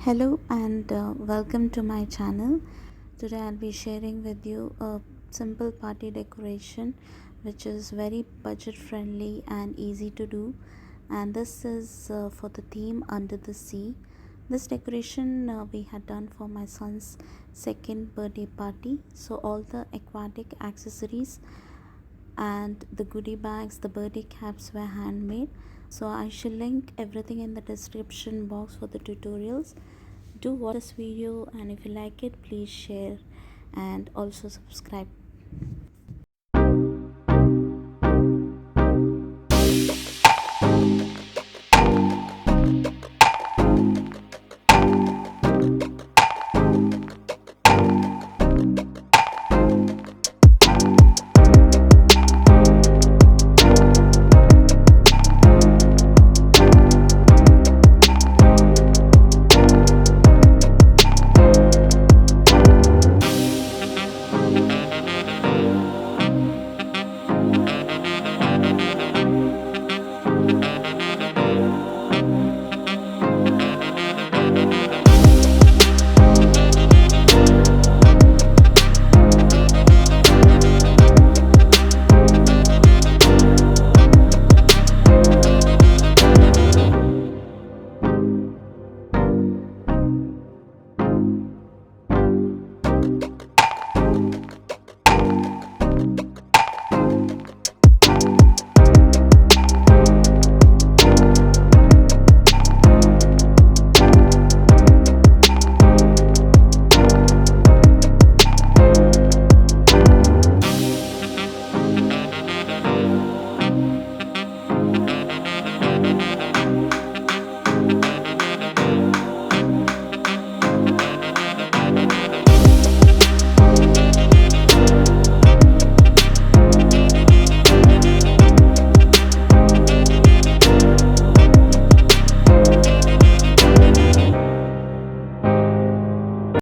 Hello and welcome to my channel. Today I'll be sharing with you a simple party decoration which is very budget friendly and easy to do, and this is for the theme under the sea. This decoration we had done for my son's second birthday party, so all the aquatic accessories and the goodie bags, the birthday caps were handmade. So I shall link everything in the description box for the tutorials. Do watch this video, and if you like it, please share and also subscribe.